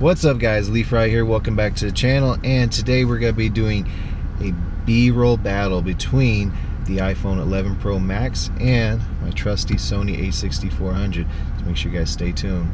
What's up guys, Leaf right here, welcome back to the channel, and today we're going to be doing a B-roll battle between the iPhone 11 Pro Max and my trusty Sony a6400, so make sure you guys stay tuned.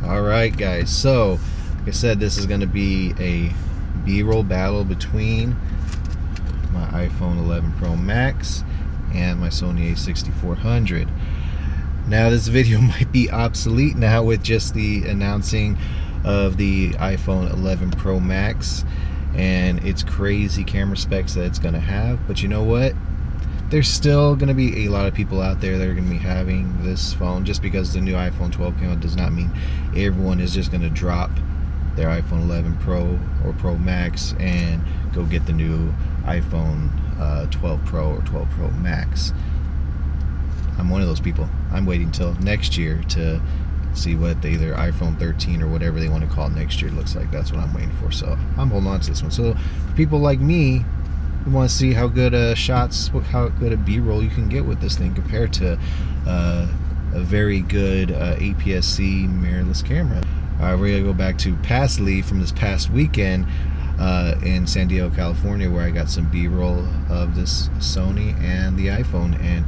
Alright guys, so like I said, this is going to be a B-roll battle between my iPhone 11 Pro Max and my Sony a6400. Now this video might be obsolete now with just the announcing of the iPhone 11 Pro Max and its crazy camera specs that it's going to have, but you know what? There's still going to be a lot of people out there that are going to be having this phone. Just because the new iPhone 12 came out does not mean everyone is just going to drop their iPhone 11 Pro or Pro Max and go get the new iPhone 12 Pro or 12 Pro Max. I'm one of those people. I'm waiting till next year to see what either iPhone 13 or whatever they want to call it next year looks like. That's what I'm waiting for. So I'm holding on to this one. So for people like me, you want to see how good how good a B-roll you can get with this thing compared to a very good APS-C mirrorless camera. Alright, we're gonna go back to past Leaf from this past weekend in San Diego, California, where I got some B-roll of this Sony and the iPhone, and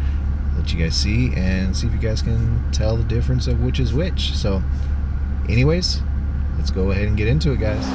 let you guys see and see if you guys can tell the difference of which is which. So, anyways, let's go ahead and get into it, guys.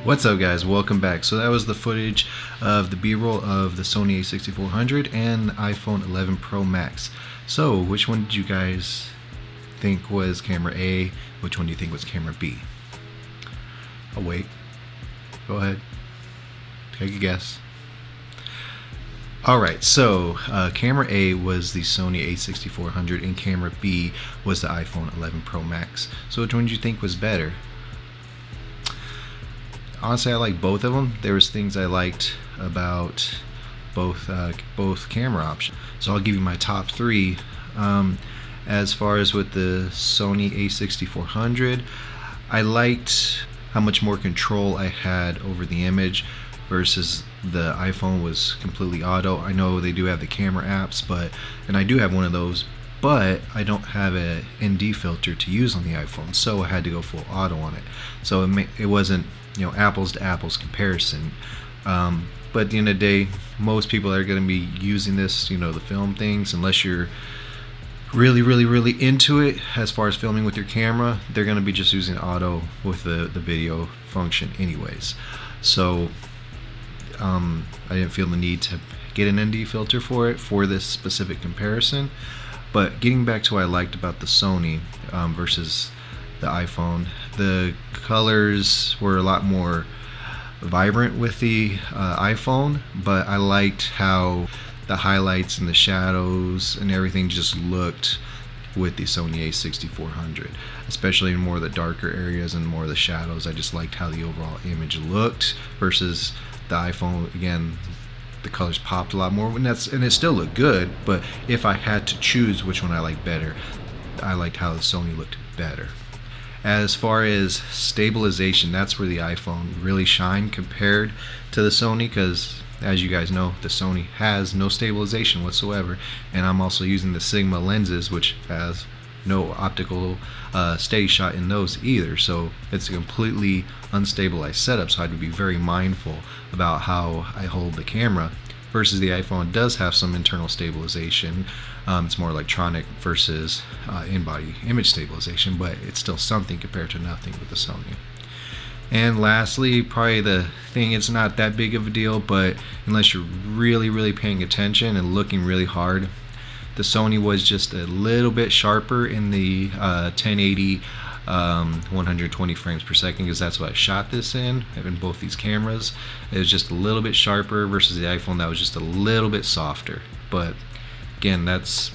What's up guys, welcome back. So that was the footage of the B-roll of the Sony a6400 and iPhone 11 Pro Max. So which one did you guys think was camera A? Which one do you think was camera B? I'll wait. Go ahead. Take a guess. Alright, so camera A was the Sony a6400 and camera B was the iPhone 11 Pro Max. So which one did you think was better? Honestly, I like both of them. There was things I liked about both camera options. So I'll give you my top three. As far as with the Sony a6400, I liked how much more control I had over the image versus the iPhone was completely auto. I know they do have the camera apps, and I do have one of those, but I don't have a ND filter to use on the iPhone, so I had to go full auto on it. So it wasn't, you know, apples to apples comparison. But at the end of the day, most people are going to be using this, you know, the film things, unless you're really into it as far as filming with your camera, they're going to be just using auto with the video function anyways. So I didn't feel the need to get an ND filter for it for this specific comparison. But getting back to what I liked about the Sony versus the iPhone, the colors were a lot more vibrant with the iPhone, but I liked how the highlights and the shadows and everything just looked with the Sony a6400, especially in more of the darker areas and more of the shadows. I just liked how the overall image looked versus the iPhone. Again, the colors popped a lot more, and it still looked good, but if I had to choose which one I liked better, I liked how the Sony looked better. As far as stabilization, that's where the iPhone really shined compared to the Sony, because as you guys know, the Sony has no stabilization whatsoever, and I'm also using the Sigma lenses, which has no optical steady shot in those either, so it's a completely unstabilized setup, so I had to be very mindful about how I hold the camera. Versus the iPhone does have some internal stabilization. It's more electronic versus in-body image stabilization, but it's still something compared to nothing with the Sony. And lastly, probably the thing, it's not that big of a deal, but unless you're really paying attention and looking really hard, the Sony was just a little bit sharper in the 1080 120 frames per second, because that's what I shot this in both these cameras. It was just a little bit sharper versus the iPhone that was just a little bit softer. But again, that's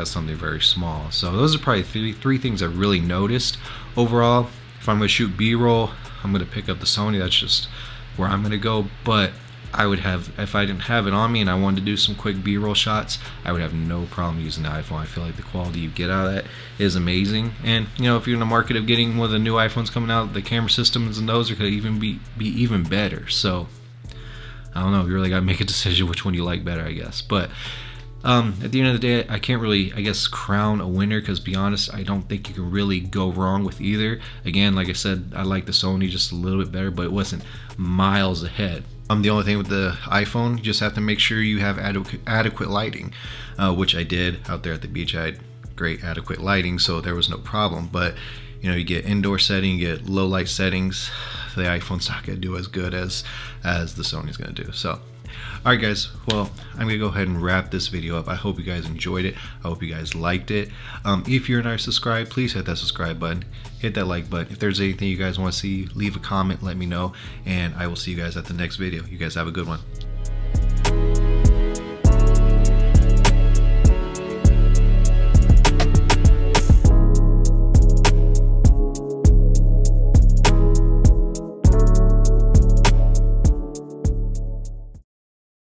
something very small. So those are probably three things I really noticed. Overall, if I'm going to shoot B-roll, I'm going to pick up the Sony. That's just where I'm going to go. But I would have, if I didn't have it on me and I wanted to do some quick B-roll shots, I would have no problem using the iPhone. I feel like the quality you get out of that is amazing. And you know, if you're in the market of getting one of the new iPhones coming out, the camera systems and those are going to even be even better. So I don't know, you really got to make a decision which one you like better, I guess. But at the end of the day, I can't really, I guess, crown a winner, because to be honest, I don't think you can really go wrong with either. Again, like I said, I like the Sony just a little bit better, but it wasn't miles ahead. The only thing with the iPhone, you just have to make sure you have adequate lighting, which I did out there at the beach. I had great adequate lighting, so there was no problem. But you know, you get indoor setting, you get low light settings, the iPhone's not going to do as good as the Sony's going to do. So alright guys, well, I'm going to go ahead and wrap this video up. I hope you guys enjoyed it. I hope you guys liked it. If you're not subscribed, please hit that subscribe button. Hit that like button. If there's anything you guys want to see, leave a comment, let me know. And I will see you guys at the next video. You guys have a good one.